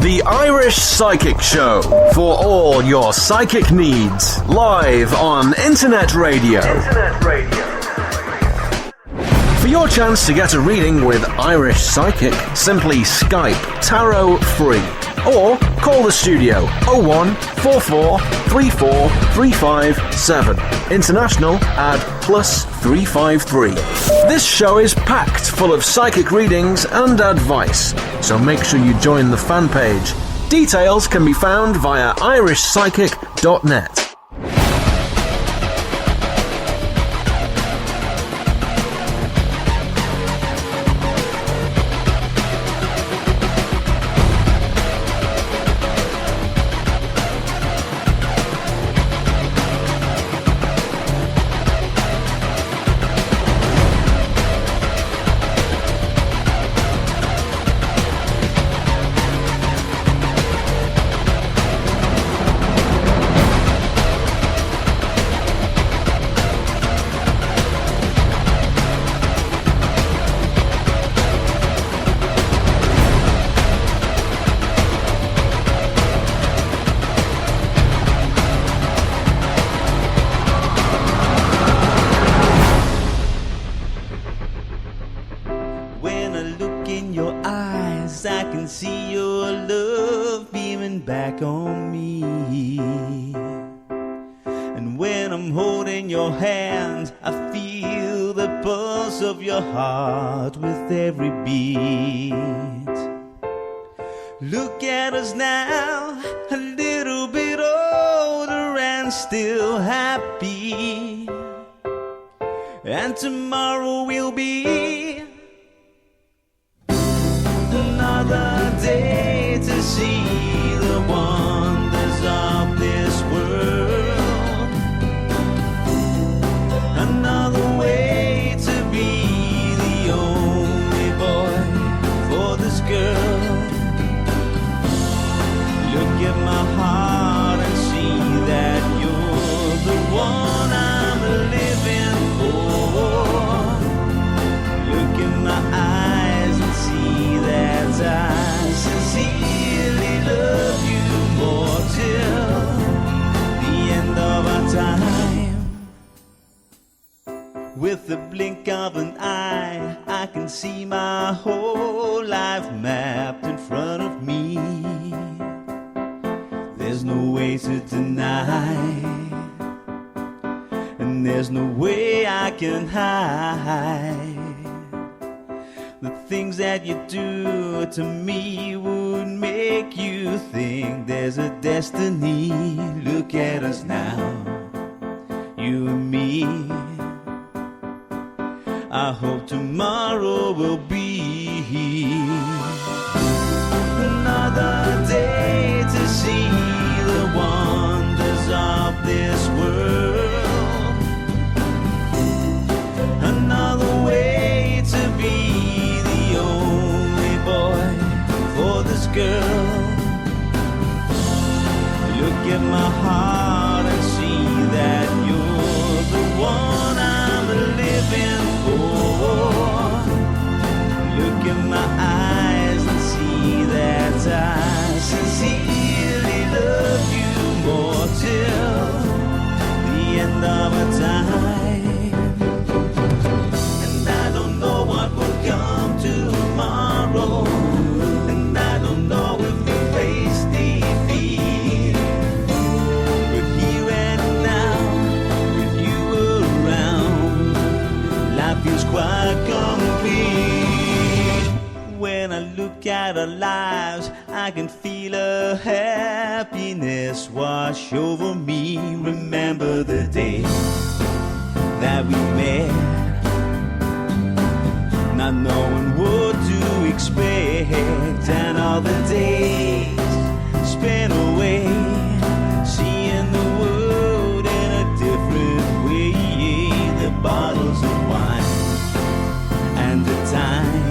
The Irish Psychic Show, for all your psychic needs, live on Internet Radio. For your chance to get a reading with Irish Psychic, simply Skype Tarot Free or call the studio 0144 34 357. International add +353. This show is packed full of psychic readings and advice, so make sure you join the fan page. Details can be found via irishpsychic.net. Look at us now, a little bit older and still happy. And tomorrow will be another day to see the wonders of this world. Another way to be the only boy for this girl. Look at my heart and see that you're the one I'm living for. Look in my eyes and see that I sincerely love you more till the end of our time. With the blink of an eye, I can see my whole life mapped in front of me. There's no way to deny, and there's no way I can hide. The things that you do to me would make you think there's a destiny. Look at us now, you and me. I hope tomorrow will be another day to see the wonders of this world. Another way to be the only boy for this girl. Look at my heart and see that you're the one I'm living for. Look in my eyes and see that I sincerely love you more till the end of a time. And I don't know what will come tomorrow, and I don't know if we face defeat. But here and now, with you around, life feels quite complete. When I look at our lives, I can feel a happiness wash over me. Remember the day that we met, not knowing what to expect, and all the days spent away, seeing the world in a different way. The bottles of wine and the time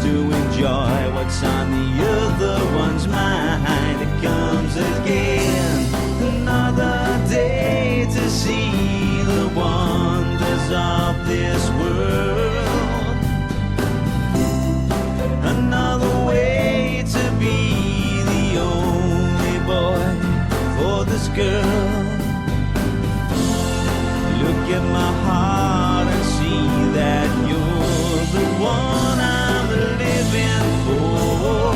to enjoy what's on the other one's mind. It comes again, another day to see the wonders of this world. Another way to be for.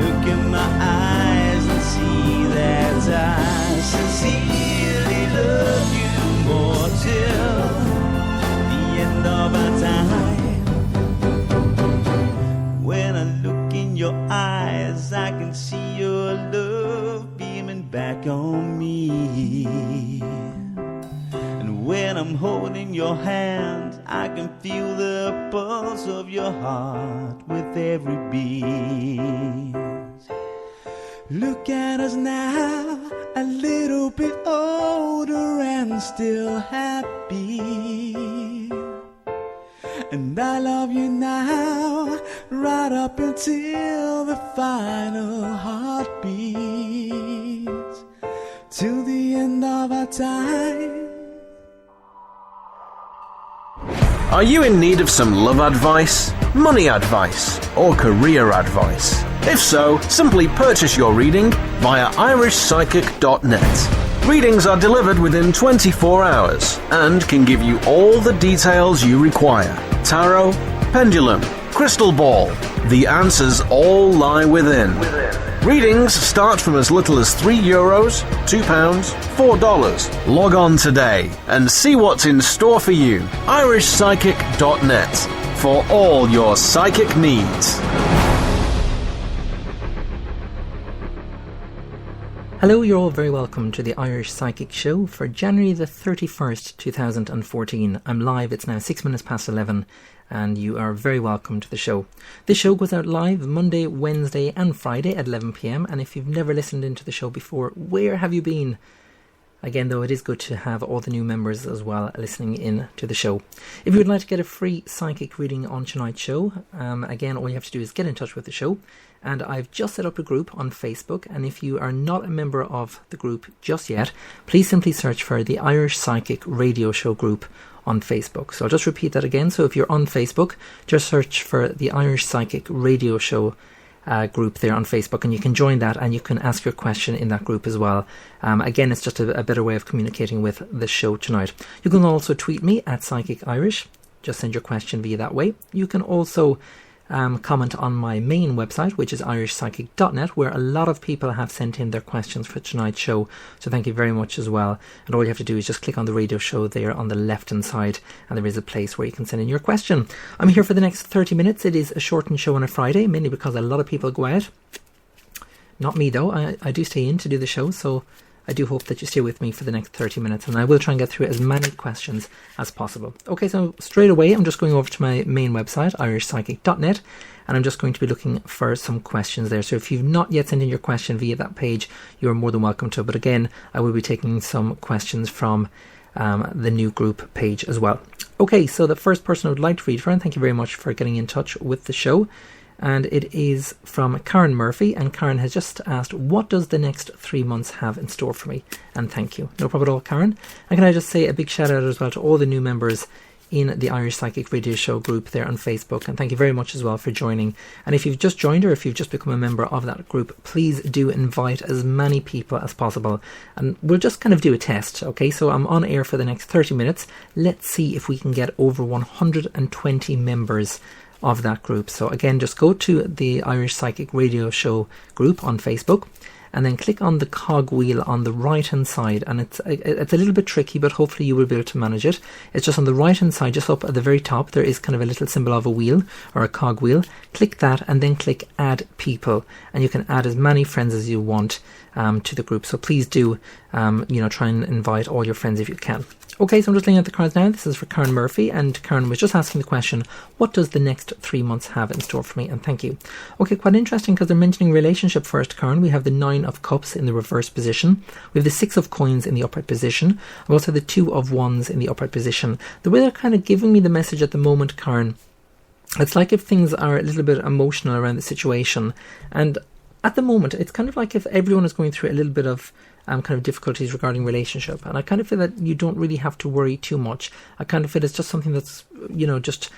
Look in my eyes and see that I sincerely love you more till the end of our time. When I look in your eyes, I can see your love beaming back on me. And when I'm holding your hand, I can feel the pulse of your heart with every beat. Look at us now, a little bit older and still happy. And I love you now, right up until the final heartbeat, till the end of our time. Are you in need of some love advice, money advice, or career advice? If so, simply purchase your reading via irishpsychic.net. Readings are delivered within 24 hours and can give you all the details you require. Tarot, pendulum, crystal ball. The answers all lie within. Readings start from as little as €3, £2, $4. Log on today and see what's in store for you. irishpsychic.net for all your psychic needs. Hello, you're all very welcome to the Irish Psychic Show for January the 31st, 2014. I'm live, it's now 6 minutes past 11, and you are very welcome to the show. This show goes out live Monday, Wednesday and Friday at 11 p.m, and if you've never listened into the show before, where have you been? Again, though, it is good to have all the new members as well listening in to the show. If you would like to get a free psychic reading on tonight's show, again, all you have to do is get in touch with the show. And I've just set up a group on Facebook, and if you are not a member of the group just yet, please simply search for the Irish Psychic Radio Show group on Facebook. So I'll just repeat that again. So if you're on Facebook, just search for the Irish Psychic Radio Show group there on Facebook, and you can join that and you can ask your question in that group as well. Again, it's just a better way of communicating with the show tonight. You can also tweet me at Psychic Irish. Just send your question via that way. You can also comment on my main website, which is irishpsychic.net, where a lot of people have sent in their questions for tonight's show, so thank you very much as well. And all you have to do is just click on the radio show there on the left hand side, and there is a place where you can send in your question. I'm here for the next 30 minutes. It is a shortened show on a Friday, mainly because a lot of people go out. Not me though, I do stay in to do the show, so I do hope that you stay with me for the next 30 minutes, and I will try and get through as many questions as possible. Okay, so straight away I'm just going over to my main website, irishpsychic.net, and I'm just going to be looking for some questions there. So if you've not yet sent in your question via that page, you're more than welcome to. But again, I will be taking some questions from the new group page as well. Okay, so the first person I would like to read for, and thank you very much for getting in touch with the show, and it is from Karen Murphy, and Karen has just asked, what does the next 3 months have in store for me? And thank you. No problem at all, Karen. And can I just say a big shout out as well to all the new members in the Irish Psychic Radio Show group there on Facebook, and thank you very much as well for joining. And if you've just joined, or if you've just become a member of that group, please do invite as many people as possible, and we'll just kind of do a test. Okay, so I'm on air for the next 30 minutes. Let's see if we can get over 120 members of that group. So again, just go to the Irish Psychic Radio Show group on Facebook, and then click on the cog wheel on the right hand side, and it's a little bit tricky, but hopefully you will be able to manage it. It's just on the right hand side, just up at the very top, there is kind of a little symbol of a wheel or a cog wheel. Click that and then click add people, and you can add as many friends as you want to the group. So please do try and invite all your friends if you can. Okay, so I'm just laying out the cards now. This is for Karen Murphy, and Karen was just asking the question, what does the next 3 months have in store for me? And thank you. Okay, quite interesting, because they're mentioning relationship first, Karen. We have the 9 of Cups in the reverse position. We have the 6 of Coins in the upright position. We also have the 2 of Wands in the upright position. The way they're kind of giving me the message at the moment, Karen, it's like if things are a little bit emotional around the situation, and at the moment it's kind of like if everyone is going through a little bit of kind of difficulties regarding relationship, and I kind of feel that you don't really have to worry too much. I kind of feel it's just something that's just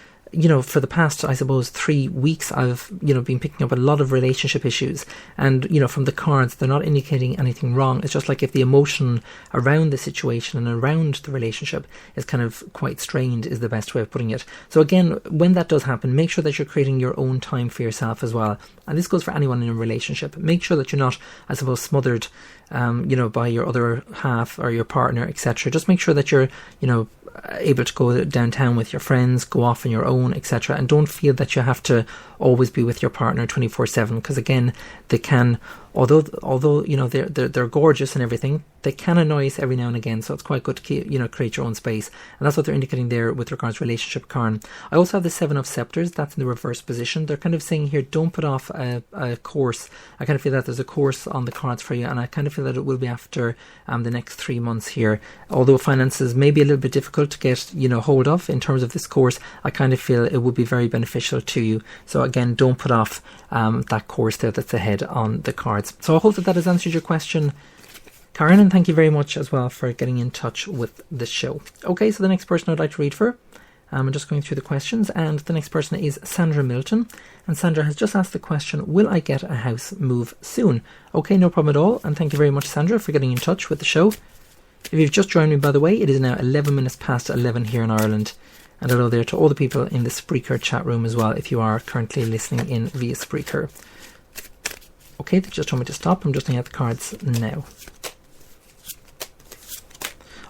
for the past, I suppose, 3 weeks, I've, been picking up a lot of relationship issues. And, from the cards, they're not indicating anything wrong. It's just like if the emotion around the situation and around the relationship is kind of quite strained, is the best way of putting it. So again, when that does happen, make sure that you're creating your own time for yourself as well. And this goes for anyone in a relationship. Make sure that you're not, I suppose, smothered, by your other half or your partner, etc. Just make sure that you're, able to go downtown with your friends, go off on your own, etc. And don't feel that you have to always be with your partner 24/7, because again, they can, although they're gorgeous and everything, they can annoy us every now and again. So it's quite good to keep, create your own space, and that's what they're indicating there with regards to relationship, Karen. I also have the 7 of Scepters. That's in the reverse position. They're kind of saying here, don't put off a course. I kind of feel that there's a course on the cards for you, and I kind of feel that it will be after the next 3 months here. Although finances may be a little bit difficult to get hold of in terms of this course, I kind of feel it would be very beneficial to you. So again, don't put off that course there that's ahead on the cards. So I hope that has answered your question, Karen, and thank you very much as well for getting in touch with the show. Okay, so the next person I'd like to read for, I'm just going through the questions, and the next person is Sandra Milton, and Sandra has just asked the question, will I get a house move soon? Okay, no problem at all, and thank you very much, Sandra, for getting in touch with the show. If you've just joined me, by the way, it is now 11 minutes past 11 here in Ireland. And hello there to all the people in the Spreaker chat room as well, if you are currently listening in via Spreaker. Okay, they just told me to stop. I'm just looking at the cards now.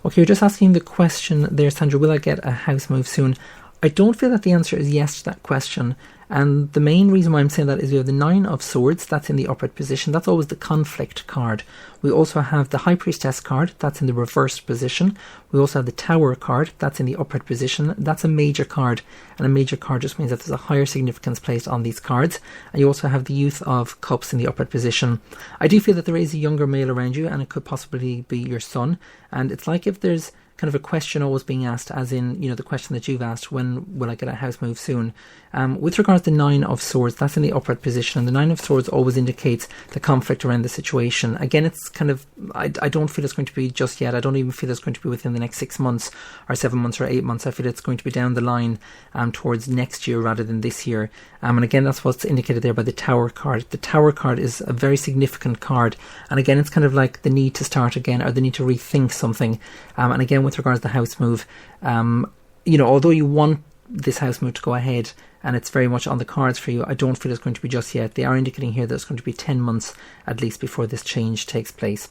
Okay, you're just asking the question there, Sandra, will I get a house move soon? I don't feel that the answer is yes to that question. And the main reason why I'm saying that is we have the 9 of Swords, that's in the upright position. That's always the conflict card. We also have the High Priestess card, that's in the reversed position. We also have the Tower card, that's in the upright position. That's a major card, and a major card just means that there's a higher significance placed on these cards. And you also have the Youth of Cups in the upright position. I do feel that there is a younger male around you, and it could possibly be your son. And it's like if there's kind of a question always being asked, as in, the question that you've asked, when will I get a house move soon? With regards to the 9 of Swords, that's in the upright position, and the 9 of Swords always indicates the conflict around the situation. Again, it's kind of, I don't feel it's going to be just yet. I don't even feel it's going to be within the next 6 months or 7 months or 8 months. I feel it's going to be down the line towards next year rather than this year. And again, that's what's indicated there by the Tower card. The Tower card is a very significant card, and again, it's kind of like the need to start again, or the need to rethink something. And again, with regards to the house move, although you want this house move to go ahead and it's very much on the cards for you, I don't feel it's going to be just yet. They are indicating here that it's going to be 10 months at least before this change takes place.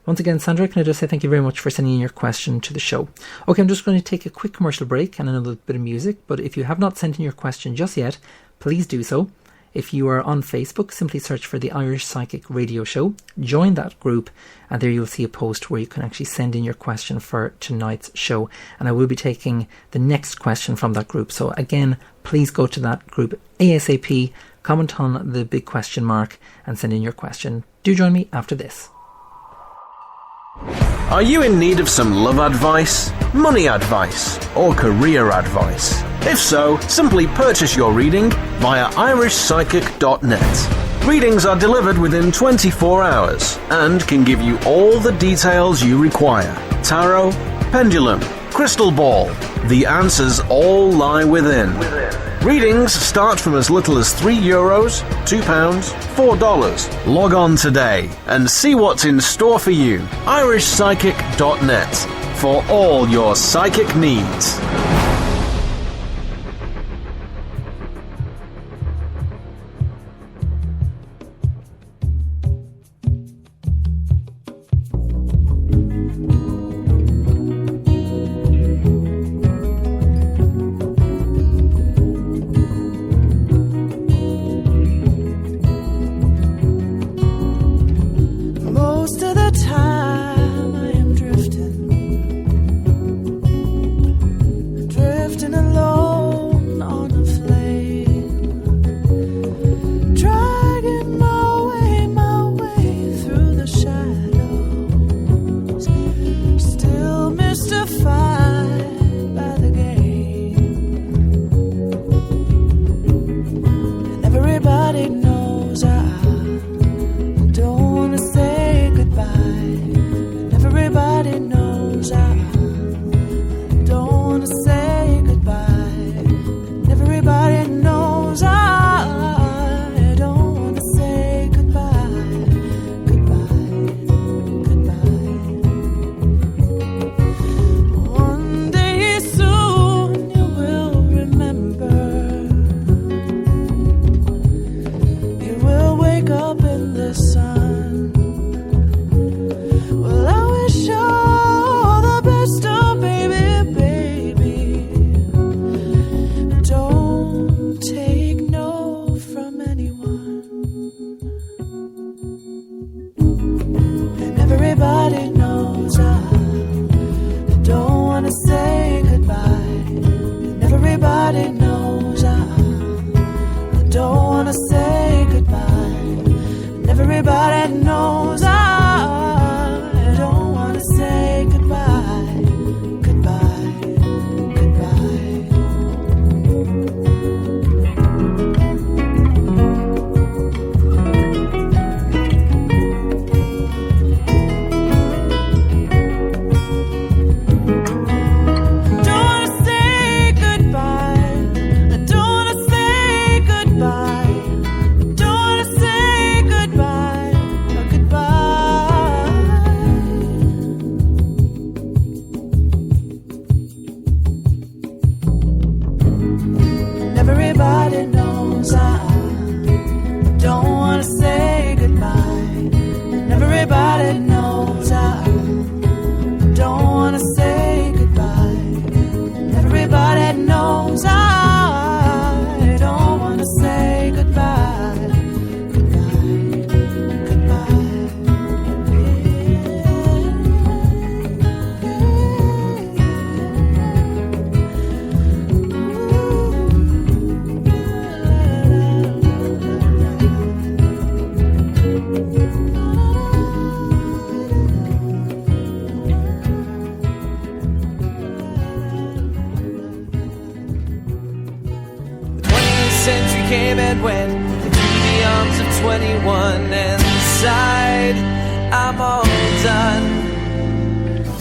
Once again, Sandra, can I just say thank you very much for sending in your question to the show. Okay, I'm just going to take a quick commercial break and another bit of music, but if you have not sent in your question just yet, please do so. If you are on Facebook, simply search for the Irish Psychic Radio Show, join that group, and there you'll see a post where you can actually send in your question for tonight's show. And I will be taking the next question from that group. So again, please go to that group ASAP, comment on the big question mark, and send in your question. Do join me after this. Are you in need of some love advice, money advice, or career advice? If so, simply purchase your reading via irishpsychic.net. Readings are delivered within 24 hours and can give you all the details you require. Tarot, pendulum, crystal ball. The answers all lie within. Readings start from as little as €3, £2, $4. Log on today and see what's in store for you. irishpsychic.net for all your psychic needs. Everybody wanna say goodbye, and everybody knows I don't wanna say goodbye, goodbye, goodbye. Don't wanna say goodbye, I don't wanna say goodbye, don't wanna say goodbye, goodbye. And everybody knows I don't wanna say goodbye, and everybody knows I don't wanna say goodbye, and everybody knows I don't wanna say goodbye, goodbye, The 20th century came and went into the arms of 21, and sighed, I'm all done.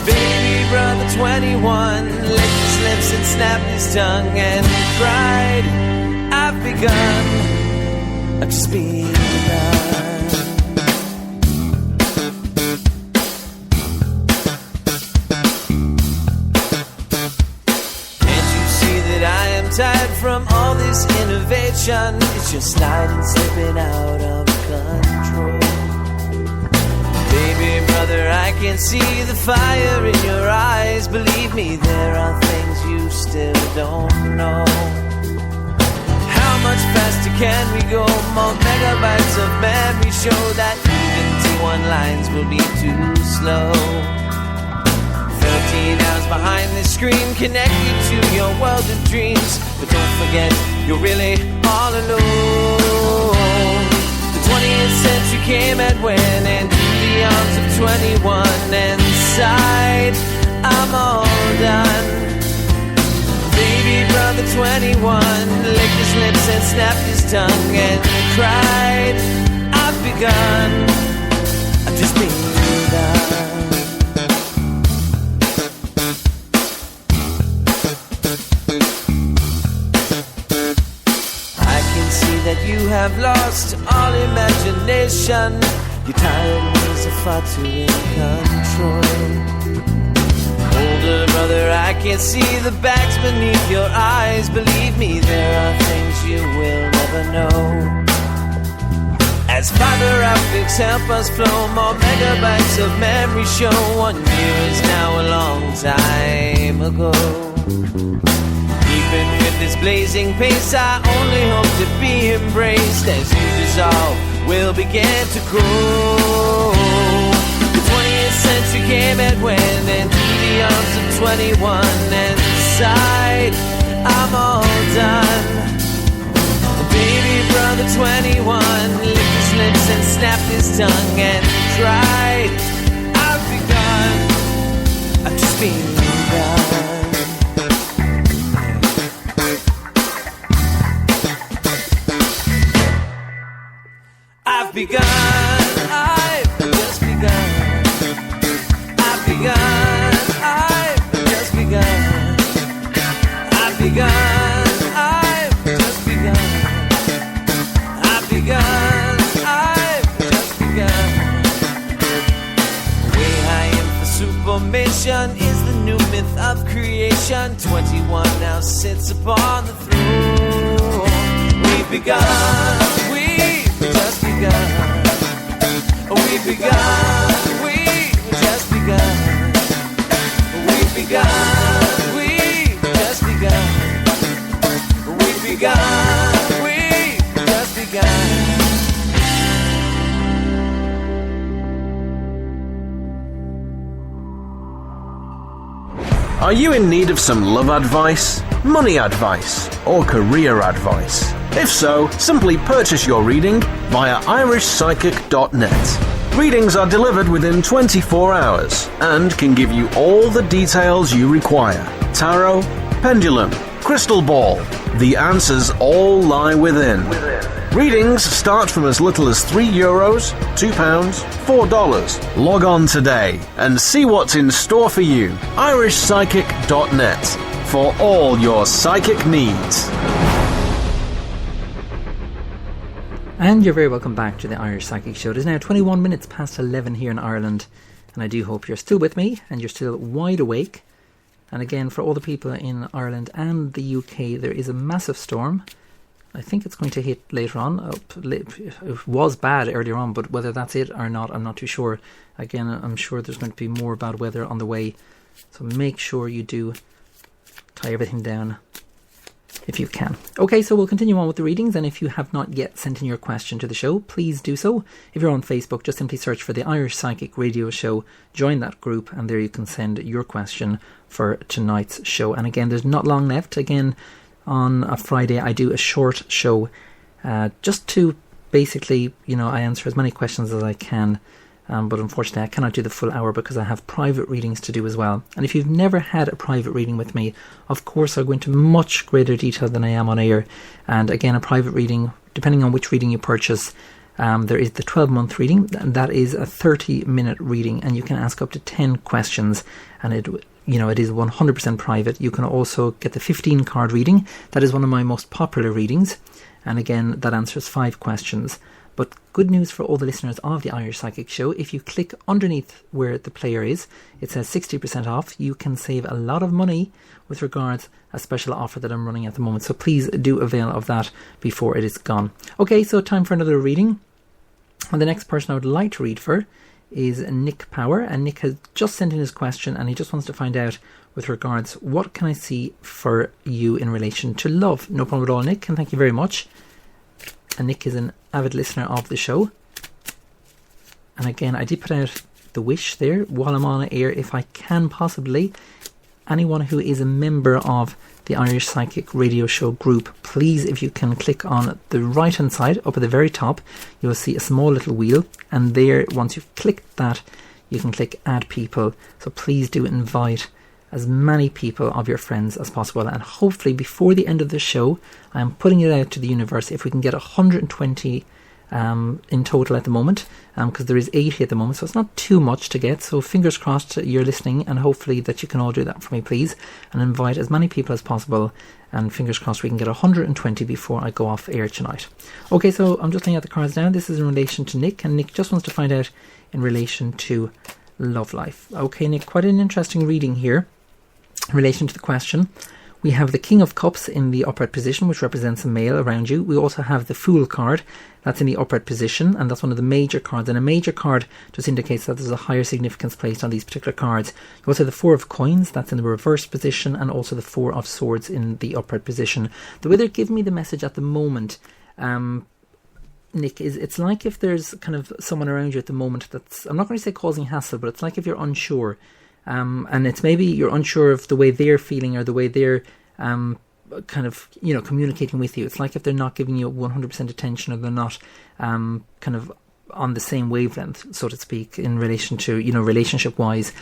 Baby brother 21 licked his lips and snapped his tongue and cried, I've begun, I've just begun. Can't you see that I am tired from all this innovation? It's just sliding, slipping out of control. Baby brother, I can see the fire in your eyes. Believe me, there are things you still don't know. How much faster can we go? More megabytes of memory show that even T1 lines will be too slow. 13 hours behind the screen, connected to your world of dreams. But don't forget, you're really all alone. The 20th century came and went into the arms of 21, and sighed, I'm all done. Baby brother 21 licked his lips and snapped his tongue and cried, I've begun, I've just begun. That you have lost all imagination. Your tired ways are far too in control. Older brother, I can see the bags beneath your eyes. Believe me, there are things you will never know. As fiber optics help us flow, more megabytes of memory show. 1 year is now a long time ago. Even with this blazing pace, I only hope to be embraced. As you dissolve, we'll begin to grow. The 20th century came and went into the arms of 21, and sighed, I'm all done. Baby brother 21 licked his lips and snapped his tongue and cried, I've begun, I've just begun. I've begun, I've just begun. I've begun, I've just begun. I've begun, I've just begun. I've begun, I've just begun. Way high in for supermission is the new myth of creation. 21 now sits upon the throne. We've begun, we've just begun. We've begun, we've just begun. We've begun, we've just begun. We've begun, we've just begun. Are you in need of some love advice, money advice, or career advice? If so, simply purchase your reading via irishpsychic.net. Readings are delivered within 24 hours and can give you all the details you require. Tarot, pendulum, crystal ball. The answers all lie within. Readings start from as little as €3, £2, $4. Log on today and see what's in store for you. irishpsychic.net for all your psychic needs. And you're very welcome back to the Irish Psychic Show. It is now 21 minutes past 11 here in Ireland, and I do hope you're still with me and you're still wide awake. And again, for all the people in Ireland and the UK, there is a massive storm. I think it's going to hit later on. It was bad earlier on, but whether that's it or not, I'm not too sure. Again, I'm sure there's going to be more bad weather on the way, so make sure you do tie everything down if you can. Okay, so we'll continue on with the readings, and if you have not yet sent in your question to the show, please do so. If you're on Facebook, just simply search for the Irish Psychic Radio Show, join that group, and there you can send your question for tonight's show. And again, there's not long left. Again, on a Friday I do a short show just to basically, I answer as many questions as I can, but unfortunately I cannot do the full hour because I have private readings to do as well. And if you've never had a private reading with me, of course I'll go into much greater detail than I am on air. And again, a private reading, depending on which reading you purchase, there is the 12-month reading, and that is a 30-minute reading, and you can ask up to 10 questions, and it is 100% private. You can also get the 15-card reading. That is one of my most popular readings, and again, that answers 5 questions. But good news for all the listeners of the Irish Psychic Show, if you click underneath where the player is, it says 60% off. You can save a lot of money with regards a special offer that I'm running at the moment. So please do avail of that before it is gone. Okay, so time for another reading. And the next person I would like to read for is Nick Power, and Nick has just sent in his question, and he just wants to find out with regards, what can I see for you in relation to love? No problem at all, Nick, and thank you very much. And Nick is an avid listener of the show, and again, I did put out the wish there while I'm on air, if I can possibly, anyone who is a member of the Irish Psychic Radio Show group, please, if you can click on the right hand side up at the very top, you'll see a small little wheel, and there, once you've clicked that, you can click add people. So please do invite as many people of your friends as possible, and hopefully before the end of the show, I'm putting it out to the universe, if we can get 120 in total at the moment, because there is 80 at the moment, so it's not too much to get. So fingers crossed you're listening, and hopefully that you can all do that for me, please, and invite as many people as possible, and fingers crossed we can get 120 before I go off air tonight. Okay, so I'm just laying out the cards now. This is in relation to Nick, and Nick just wants to find out in relation to love life. Okay, Nick, quite an interesting reading here in relation to the question. We have the King of Cups in the upright position, which represents a male around you. We also have the Fool card, that's in the upright position, and that's one of the major cards. And a major card just indicates that there's a higher significance placed on these particular cards. You also have the Four of Coins, that's in the reverse position, and also the Four of Swords in the upright position. The way they're giving me the message at the moment, Nick, is it's like if there's kind of someone around you at the moment that's, I'm not going to say causing hassle, but it's like if you're unsure. And it's maybe you're unsure of the way they're feeling or the way they're kind of, communicating with you. It's like if they're not giving you 100% attention, or they're not kind of on the same wavelength, so to speak, in relation to, relationship wise.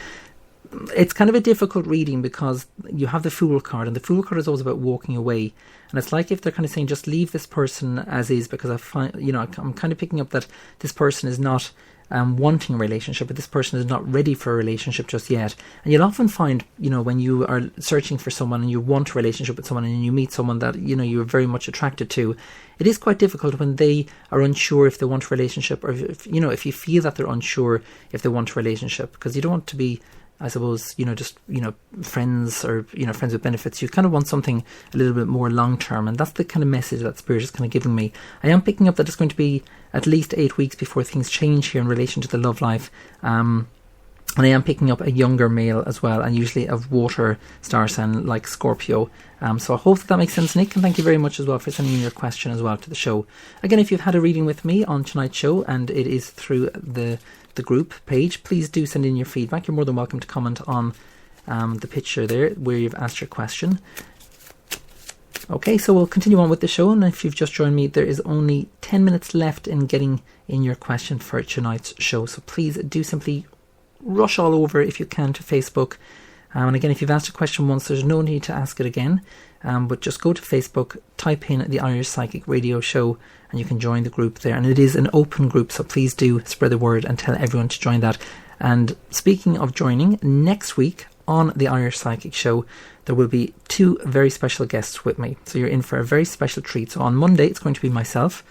It's kind of a difficult reading because you have the Fool card, and the Fool card is always about walking away. And it's like if they're kind of saying, just leave this person as is, because I find, I'm kind of picking up that this person is not wanting a relationship, but this person is not ready for a relationship just yet. And you'll often find, when you are searching for someone and you want a relationship with someone, and you meet someone that, you're very much attracted to, it is quite difficult when they are unsure if they want a relationship, or if you feel that they're unsure if they want a relationship, because you don't want to be, I suppose, just, friends, or, friends with benefits. You kind of want something a little bit more long term, and that's the kind of message that Spirit is kind of giving me. I am picking up that it's going to be at least 8 weeks before things change here in relation to the love life. And I am picking up a younger male as well, and usually of water star sign like Scorpio. So I hope that makes sense, Nick, and thank you very much as well for sending in your question as well to the show. Again, if you've had a reading with me on tonight's show, and it is through the group page, please do send in your feedback. You're more than welcome to comment on the picture there where you've asked your question. Okay, so we'll continue on with the show, and if you've just joined me, there is only 10 minutes left in getting in your question for tonight's show, so please do simply rush all over if you can to Facebook. And again, if you've asked a question once, there's no need to ask it again, but just go to Facebook, type in the Irish Psychic Radio Show, and you can join the group there. And it is an open group, so please do spread the word and tell everyone to join that. And speaking of joining, next week on the Irish Psychic Show, there will be 2 very special guests with me. So you're in for a very special treat. So on Monday, it's going to be myself.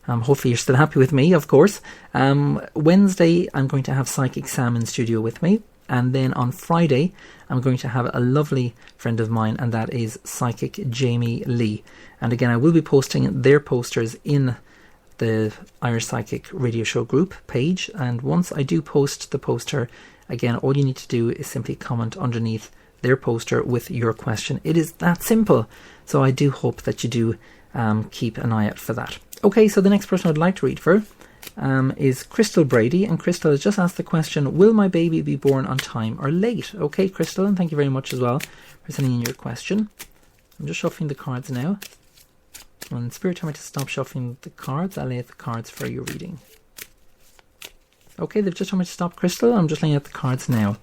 Hopefully you're still happy with me, of course. Wednesday, I'm going to have Psychic Sam in studio with me. And then on Friday, I'm going to have a lovely friend of mine, and that is Psychic Jamie Lee. And again, I will be posting their posters in the Irish Psychic Radio Show group page. And once I do post the poster, again, all you need to do is simply comment underneath their poster with your question. It is that simple. So I do hope that you do keep an eye out for that. Okay, so the next person I'd like to read for is Crystal Brady, and Crystal has just asked the question, will my baby be born on time or late? Okay, Crystal, and thank you very much as well for sending in your question. I'm just shuffling the cards now. When Spirit told me to stop shuffling the cards, I'll lay out the cards for your reading. Okay, they've just told me to stop, Crystal. I'm just laying out the cards now.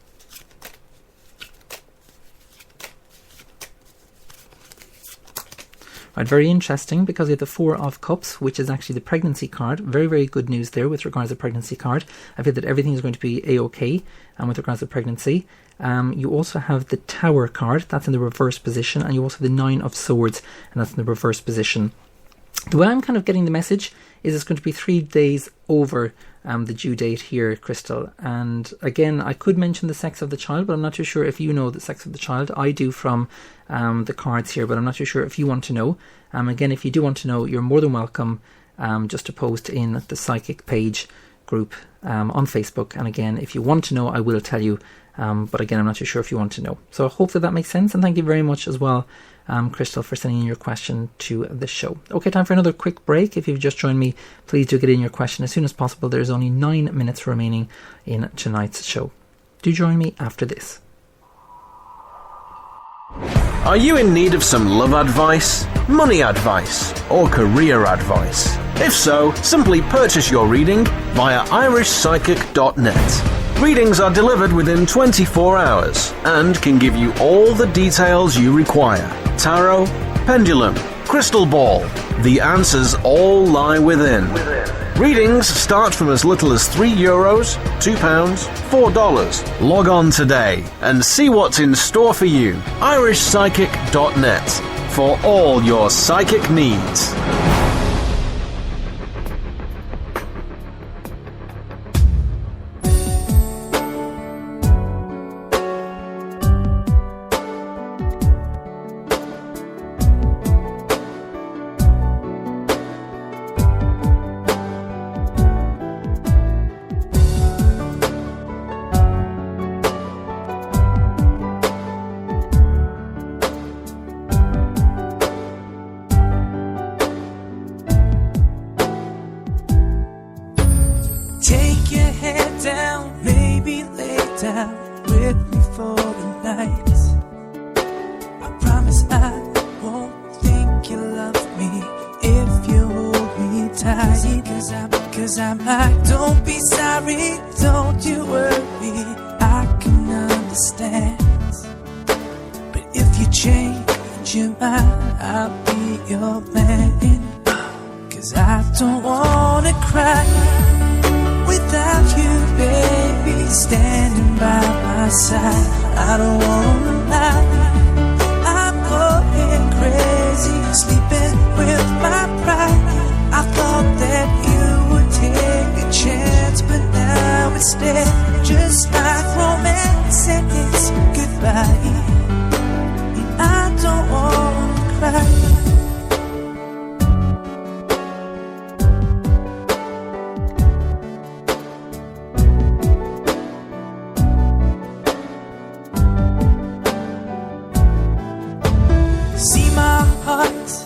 Right, very interesting, because we have the 4 of Cups, which is actually the pregnancy card. Very, very good news there with regards to the pregnancy card. I feel that everything is going to be A-OK with regards to pregnancy. You also have the Tower card, that's in the reverse position, and you also have the 9 of Swords, and that's in the reverse position. The way I'm kind of getting the message is it's going to be 3 days over the due date here, Crystal. And again, I could mention the sex of the child, but I'm not too sure if you know the sex of the child. I do from the cards here, but I'm not too sure if you want to know. Again, if you do want to know, you're more than welcome just to post in the Psychic page group on Facebook. And again, if you want to know, I will tell you. But again, I'm not too sure if you want to know. So hopefully that makes sense. And thank you very much as well, Crystal, for sending in your question to the show. Okay, time for another quick break. If you've just joined me, please do get in your question as soon as possible. There's only 9 minutes remaining in tonight's show. Do join me after this. Are you in need of some love advice, money advice, or career advice? If so, simply purchase your reading via irishpsychic.net. Readings are delivered within 24 hours and can give you all the details you require. Tarot, pendulum, crystal ball. The answers all lie within. Readings start from as little as €3, £2, $4. Log on today and see what's in store for you. irishpsychic.net for all your psychic needs.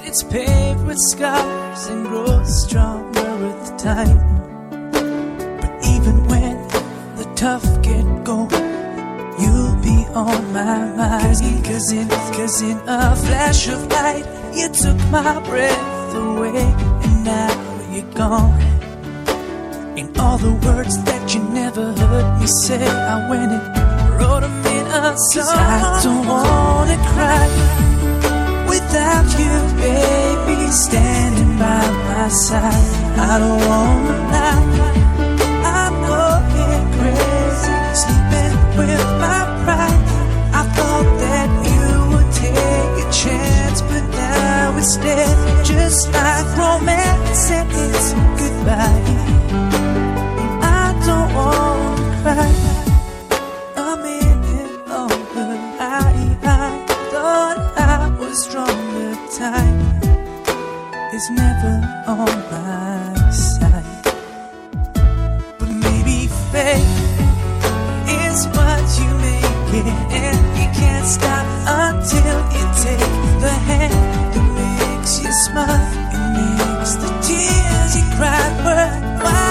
It's paved with scars and grows stronger with time. But even when the tough get going, you'll be on my mind. Cause in a flash of light, You took my breath away, and now you're gone. And all the words that you never heard me say, I went and wrote them in a song. 'Cause I don't wanna cry without you, baby, standing by my side. I don't wanna lie, I'm going crazy, sleeping with my pride. I thought that you would take a chance, but now instead, just like romance, said it's goodbye. I don't wanna cry, I'm in it over. I thought I was stronger. Time is never on my side, but maybe fate is what you make it, and you can't stop until you take the hand that makes you smile and makes the tears you cry worthwhile.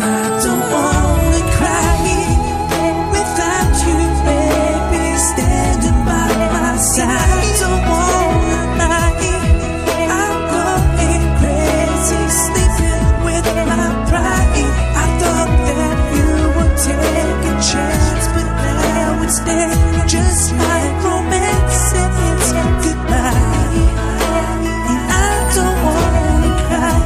I don't wanna cry without you, baby, standing by my side. I don't wanna lie, I'm going crazy, sleeping with my pride. I thought that you would take a chance, but now instead, just like romance, said it's goodbye. And I don't wanna cry.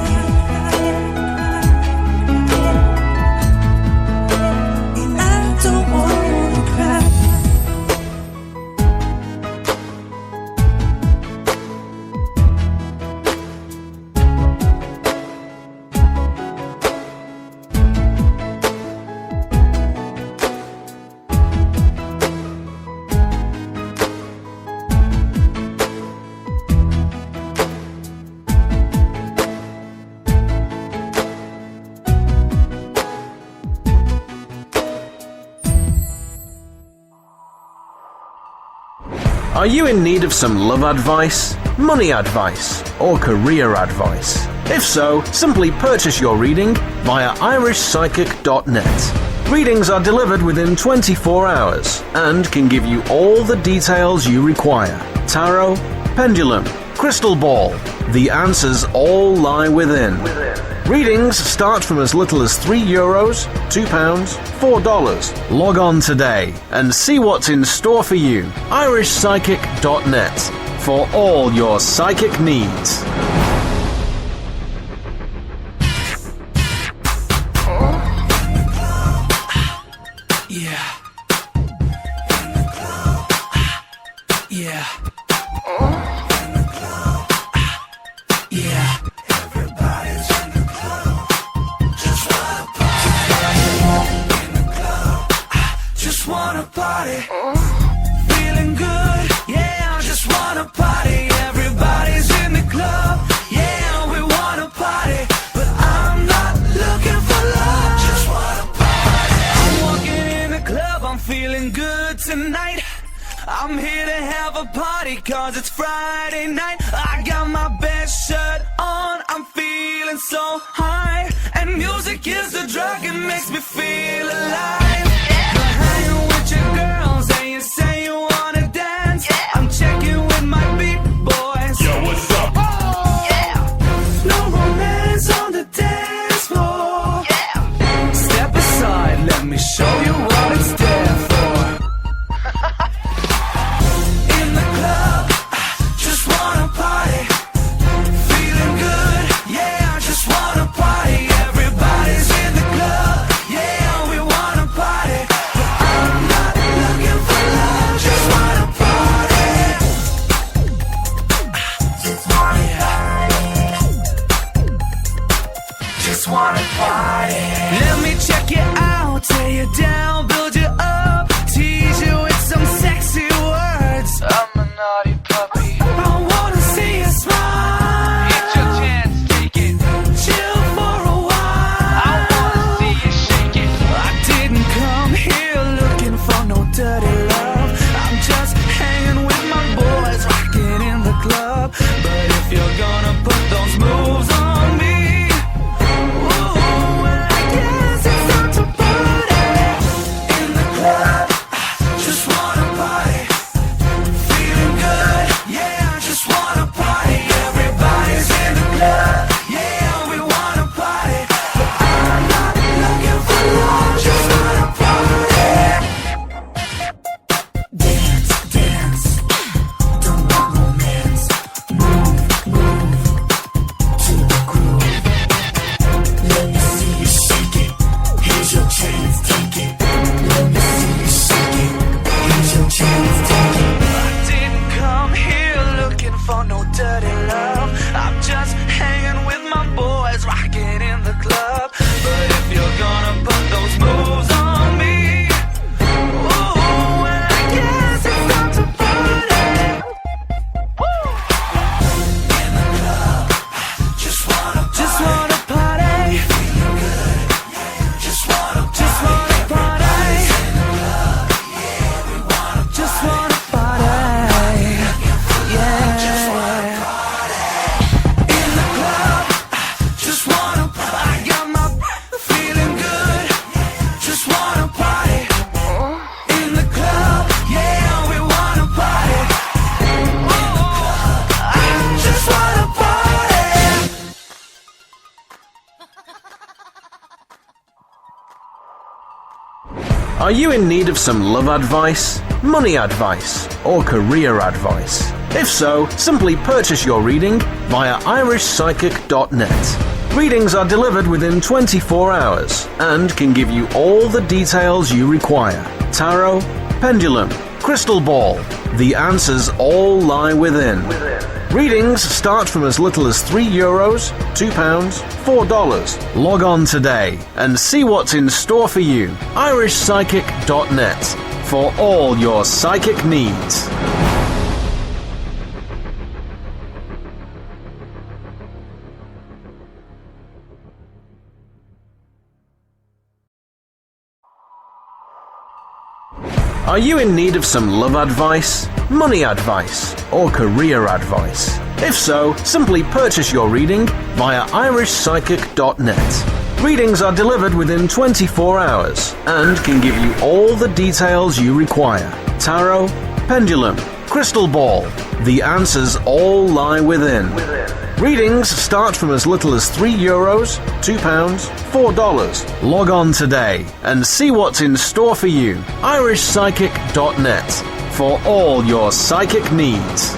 Are you in need of some love advice, money advice, or career advice? If so, simply purchase your reading via irishpsychic.net. Readings are delivered within 24 hours and can give you all the details you require. Tarot, pendulum, crystal ball. The answers all lie within. Readings start from as little as €3, £2, $4. Log on today and see what's in store for you. irishpsychic.net for all your psychic needs. Yeah. Yeah. Yeah. Everybody's in the club. Just wanna party. In the club. Just wanna party. Feeling good. Yeah, I just wanna party. Everybody's in the club. Yeah, we wanna party. But I'm not looking for love. Just wanna party. I'm walking in the club. I'm feeling good tonight. I'm here to have a party 'cause it's Friday night. I got my best shirt on, I'm feeling so high. And music is the drug, it makes me feel alive. You're hanging with your girls and you say you wanna dance. I'm checking with my big boys. Yo, what's up? Oh, yeah. No romance on the dance floor. Step aside, let me show you what it's there for. Party. you in need of some love advice, money advice, or career advice? If so, simply purchase your reading via irishpsychic.net. Readings are delivered within 24 hours and can give you all the details you require. Tarot, pendulum, crystal ball. The answers all lie within. Readings start from as little as €3, £2, $4. Log on today and see what's in store for you. irishpsychic.net for all your psychic needs. Are you in need of some love advice, money advice, or career advice? If so, simply purchase your reading via irishpsychic.net. Readings are delivered within 24 hours and can give you all the details you require. Tarot, pendulum, crystal ball. The answers all lie within. Readings start from as little as €3, £2, $4. Log on today and see what's in store for you. irishpsychic.net for all your psychic needs.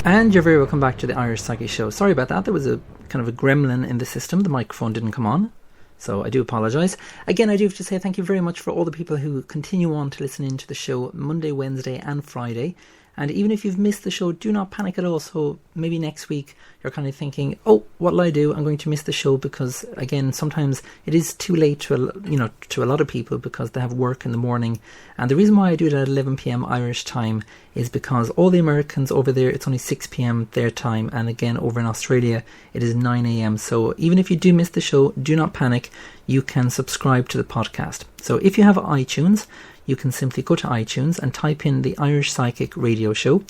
And you're very welcome back to the Irish Psychic Show. Sorry about that. There was a kind of a gremlin in the system. The microphone didn't come on. So I do apologise. Again, I do have to say thank you very much for all the people who continue on to listen in to the show Monday, Wednesday and Friday. And even if you've missed the show, do not panic at all. So maybe next week you're kind of thinking, oh, what'll I do? I'm going to miss the show because, again, sometimes it is too late to a lot of people because they have work in the morning. And the reason why I do it at 11 p.m. Irish time is because all the Americans over there, it's only 6 p.m. their time. And again, over in Australia, it is 9 a.m. So even if you do miss the show, do not panic. You can subscribe to the podcast. So if you have iTunes, you can simply go to iTunes and type in the Irish Psychic Radio Show.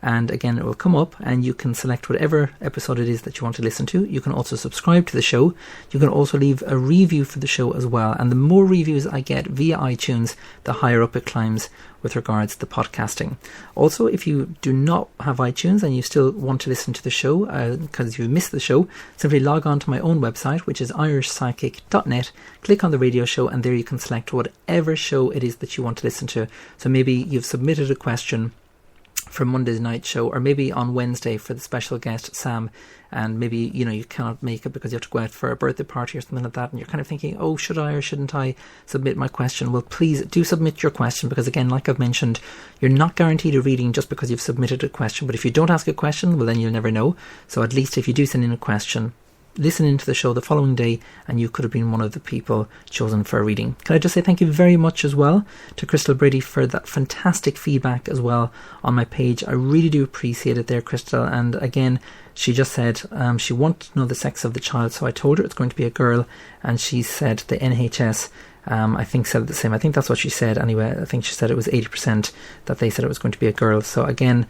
And again, it will come up and you can select whatever episode it is that you want to listen to. You can also subscribe to the show. You can also leave a review for the show as well. And the more reviews I get via iTunes, the higher up it climbs with regards to the podcasting. Also, if you do not have iTunes and you still want to listen to the show because you've missed the show, simply log on to my own website, which is irishpsychic.net. Click on the radio show and there you can select whatever show it is that you want to listen to. So maybe you've submitted a question for Monday's night show, or maybe on Wednesday for the special guest Sam, and maybe you cannot make it because you have to go out for a birthday party or something like that, and you're kind of thinking, oh, should I or shouldn't I submit my question? Well, please do submit your question, because again, like I've mentioned, you're not guaranteed a reading just because you've submitted a question. But if you don't ask a question, well, then you'll never know. So at least if you do send in a question, listen into the show the following day and you could have been one of the people chosen for a reading. Can I just say thank you very much as well to Crystal Brady for that fantastic feedback as well on my page. I really do appreciate it there, Crystal. And again, she just said she wanted to know the sex of the child, so I told her it's going to be a girl, and she said the NHS I think said the same. I think that's what she said anyway. I think she said it was 80% that they said it was going to be a girl. So again,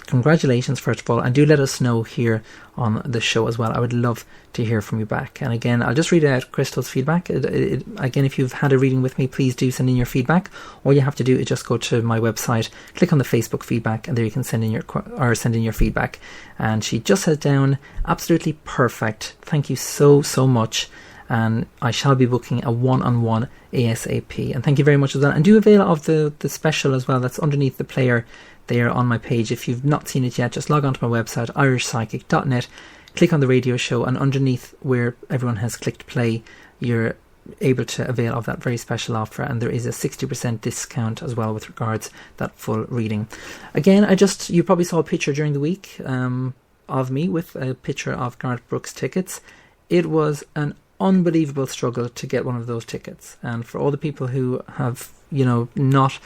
congratulations first of all, and do let us know here on the show as well. I would love to hear from you back. And again, I'll just read out Crystal's feedback. Again, if you've had a reading with me, please do send in your feedback. All you have to do is just go to my website, click on the Facebook feedback, and there you can send in your feedback. And she just says down, absolutely perfect. Thank you so much. And I shall be booking a one-on-one ASAP. And thank you very much as well. And do avail of the special as well that's underneath the player there on my page. If you've not seen it yet, just log on to my website, irishpsychic.net, click on the radio show, and underneath where everyone has clicked play, you're able to avail of that very special offer, and there is a 60% discount as well with regards to that full reading. Again, you probably saw a picture during the week of me with a picture of Garth Brooks tickets. It was an unbelievable struggle to get one of those tickets, and for all the people who have not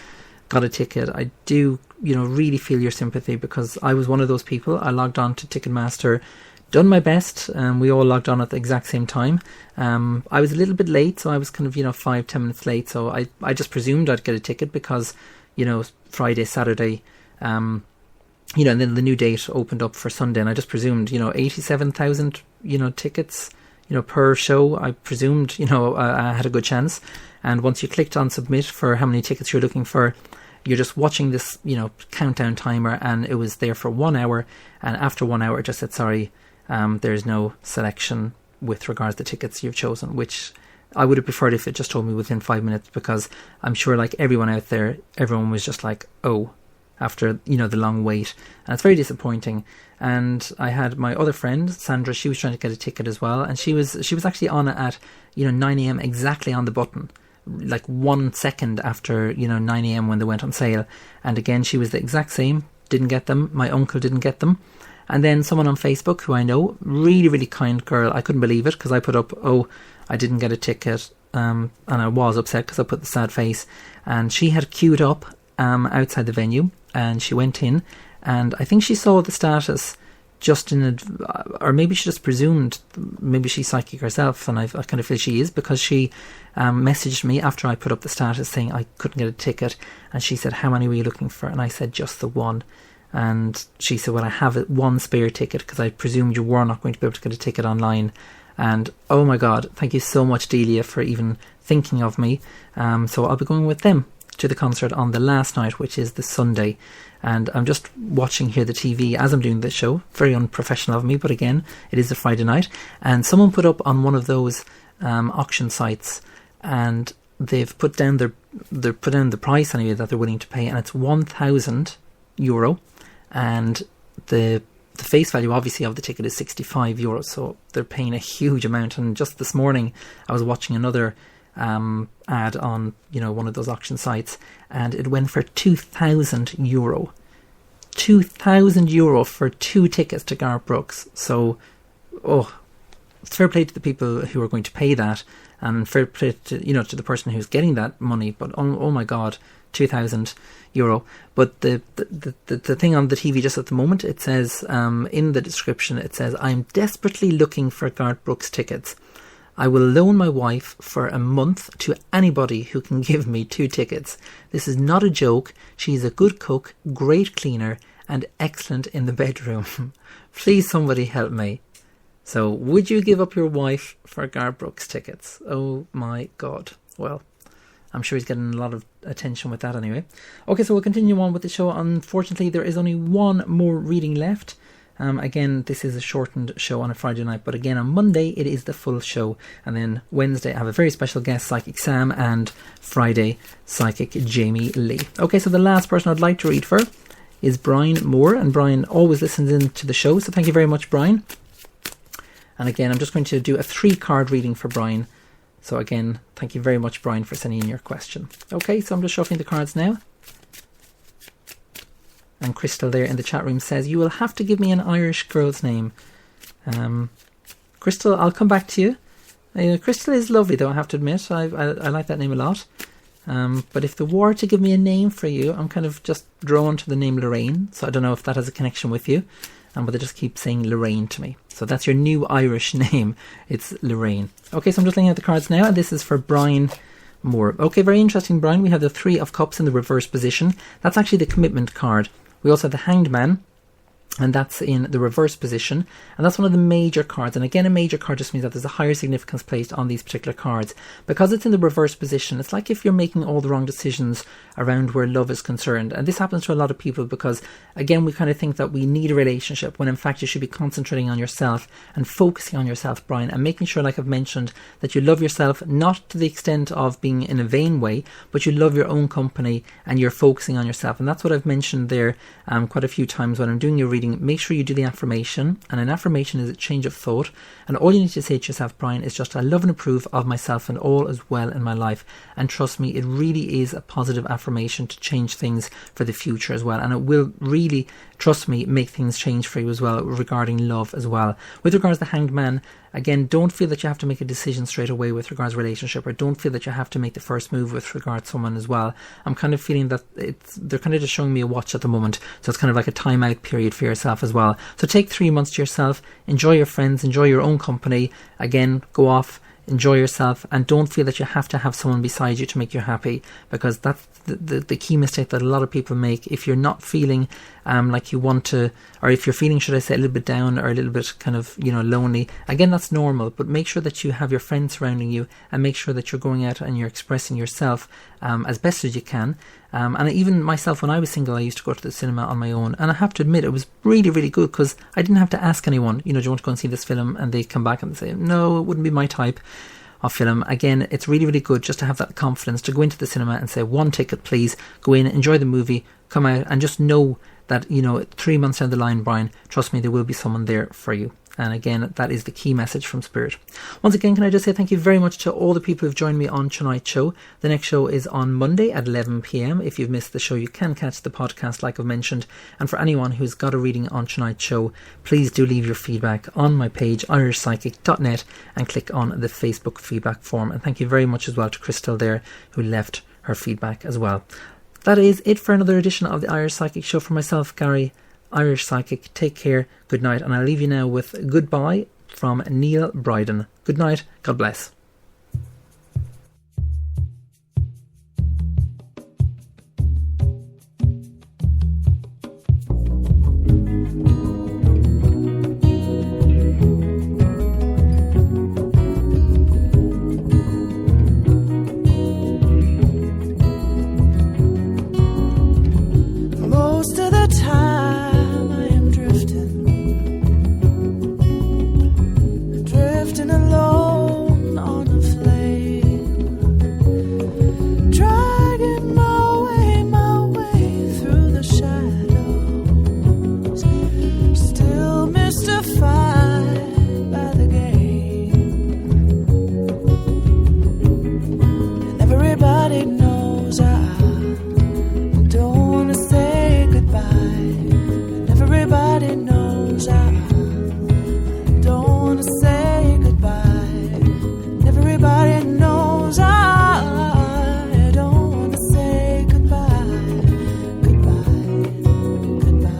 got a ticket, I do really feel your sympathy, because I was one of those people. I logged on to Ticketmaster, done my best, and we all logged on at the exact same time. I was a little bit late, so I was kind of 5-10 minutes late, so I just presumed I'd get a ticket because Friday, Saturday, and then the new date opened up for Sunday, and I just presumed 87,000 tickets per show. I presumed I had a good chance. And once you clicked on submit for how many tickets you're looking for, you're just watching this countdown timer, and it was there for 1 hour, and after 1 hour it just said sorry, there's no selection with regards to tickets you've chosen, which I would have preferred if it just told me within 5 minutes, because I'm sure, like everyone out there, everyone was just like, oh, after, the long wait. And it's very disappointing. And I had my other friend, Sandra, she was trying to get a ticket as well. And she was actually on it at, 9 a.m. exactly on the button, like 1 second after, 9 a.m. when they went on sale. And again, she was the exact same, didn't get them. My uncle didn't get them. And then someone on Facebook who I know, really, really kind girl, I couldn't believe it, because I put up, oh, I didn't get a ticket, and I was upset because I put the sad face. And she had queued up outside the venue, and she went in, and I think she saw the status just or maybe she just presumed, maybe she's psychic herself, and I kind of feel she is, because she messaged me after I put up the status saying I couldn't get a ticket, and she said, how many were you looking for? And I said, just the one. And she said, well, I have one spare ticket, because I presumed you were not going to be able to get a ticket online. And oh my God, thank you so much, Delia, for even thinking of me. So I'll be going with them to the concert on the last night, which is the Sunday. And I'm just watching here the TV as I'm doing this show. Very unprofessional of me, but again, it is a Friday night. And someone put up on one of those auction sites, and they've put down the price anyway that they're willing to pay, and it's €1,000. And the face value obviously of the ticket is €65, so they're paying a huge amount. And just this morning I was watching another ad on one of those auction sites, and it went for €2,000. €2,000 for 2 tickets to Garth Brooks. So fair play to the people who are going to pay that, and fair play to to the person who's getting that money. But oh my God, €2,000. But the thing on the TV just at the moment, it says in the description, it says, I'm desperately looking for Garth Brooks tickets. I will loan my wife for a month to anybody who can give me 2 tickets. This is not a joke. She's a good cook, great cleaner, and excellent in the bedroom. Please somebody help me. So would you give up your wife for Garth Brooks tickets? Oh my God. Well, I'm sure he's getting a lot of attention with that anyway. Okay, so we'll continue on with the show. Unfortunately, there is only one more reading left. Again, this is a shortened show on a Friday night, but again, on Monday, it is the full show. And then Wednesday, I have a very special guest, Psychic Sam, and Friday, Psychic Jamie Lee. Okay, so the last person I'd like to read for is Brian Moore, and Brian always listens in to the show, so thank you very much, Brian. And again, I'm just going to do a 3-card reading for Brian. So again, thank you very much, Brian, for sending in your question. Okay, so I'm just shuffling the cards now. And Crystal there in the chat room says, you will have to give me an Irish girl's name. Crystal, I'll come back to you. Crystal is lovely, though, I have to admit. I like that name a lot. But if they were to give me a name for you, I'm kind of just drawn to the name Lorraine. So I don't know if that has a connection with you. But they just keep saying Lorraine to me. So that's your new Irish name. It's Lorraine. Okay, so I'm just laying out the cards now, and this is for Brian Moore. Okay, very interesting, Brian. We have the 3 of Cups in the reverse position. That's actually the commitment card. We also have the Hanged Man, and that's in the reverse position, and that's one of the major cards. And again, a major card just means that there's a higher significance placed on these particular cards. Because it's in the reverse position, it's like if you're making all the wrong decisions around where love is concerned. And this happens to a lot of people because, again, we kind of think that we need a relationship, when in fact you should be concentrating on yourself and focusing on yourself, Brian, and making sure, like I've mentioned, that you love yourself, not to the extent of being in a vain way, but you love your own company and you're focusing on yourself. And that's what I've mentioned there quite a few times when I'm doing your reading. Make sure you do the affirmation, and an affirmation is a change of thought, and all you need to say to yourself, Brian, is just, I love and approve of myself and all is well in my life. And trust me, it really is a positive affirmation to change things for the future as well, and it will really, trust me, make things change for you as well regarding love as well. With regards to the Hanged Man, again, don't feel that you have to make a decision straight away with regards to relationship, or don't feel that you have to make the first move with regard to someone as well. I'm kind of feeling that they're kind of just showing me a watch at the moment, so it's kind of like a timeout period for yourself as well. So take 3 months to yourself, enjoy your friends, enjoy your own company. Again, go off, enjoy yourself, and don't feel that you have to have someone beside you to make you happy, because that's the key mistake that a lot of people make. If you're not feeling like you want to, or if you're feeling, should I say, a little bit down or a little bit kind of, lonely, again, that's normal, but make sure that you have your friends surrounding you, and make sure that you're going out and you're expressing yourself as best as you can. And even myself, when I was single, I used to go to the cinema on my own, and I have to admit it was really, really good, because I didn't have to ask anyone, do you want to go and see this film, and they'd come back and say, no, it wouldn't be my type of film. Again, it's really, really good just to have that confidence to go into the cinema and say, 1 ticket please, go in, enjoy the movie, come out, and just know that 3 months down the line, Brian, trust me, there will be someone there for you. And again, that is the key message from Spirit. Once again, can I just say thank you very much to all the people who've joined me on tonight's show. The next show is on Monday at 11 p.m. If you've missed the show, you can catch the podcast like I've mentioned. And for anyone who's got a reading on tonight's show, please do leave your feedback on my page, irishpsychic.net, and click on the Facebook feedback form. And thank you very much as well to Crystal there, who left her feedback as well. That is it for another edition of the Irish Psychic Show. For myself, Gary, Irish Psychic, take care, good night, and I'll leave you now with Goodbye from Neil Bryden. Good night, God bless. Most of the time I am drifting alone on a flame, dragging my way through the shadows, still mystified by the game. And everybody knows I don't want to say goodbye, and everybody knows I don't want to say goodbye, and everybody knows I don't want to say goodbye, goodbye, goodbye.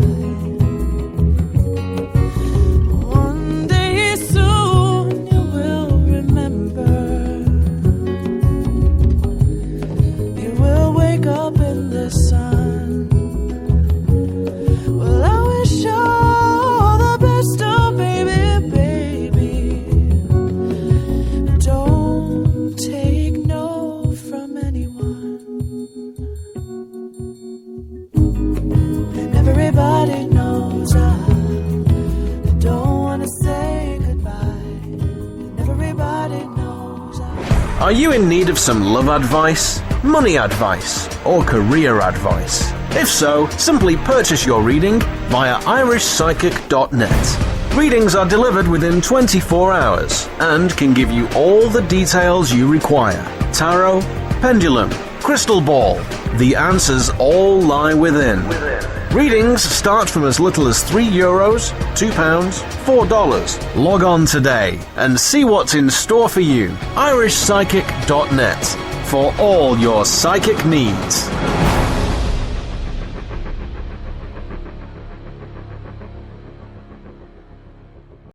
One day soon you will remember, you will wake up in the sun. Well, I wish you all the best, oh baby, baby. Don't take no from anyone. And everybody knows I don't want to say goodbye. And everybody knows I... Are you in need of some love advice, money advice, or career advice? If so, simply purchase your reading via irishpsychic.net. Readings are delivered within 24 hours and can give you all the details you require. Tarot, pendulum, crystal ball. The answers all lie within. Readings start from as little as €3, £2, $4. Log on today and see what's in store for you. irishpsychic.net for all your psychic needs.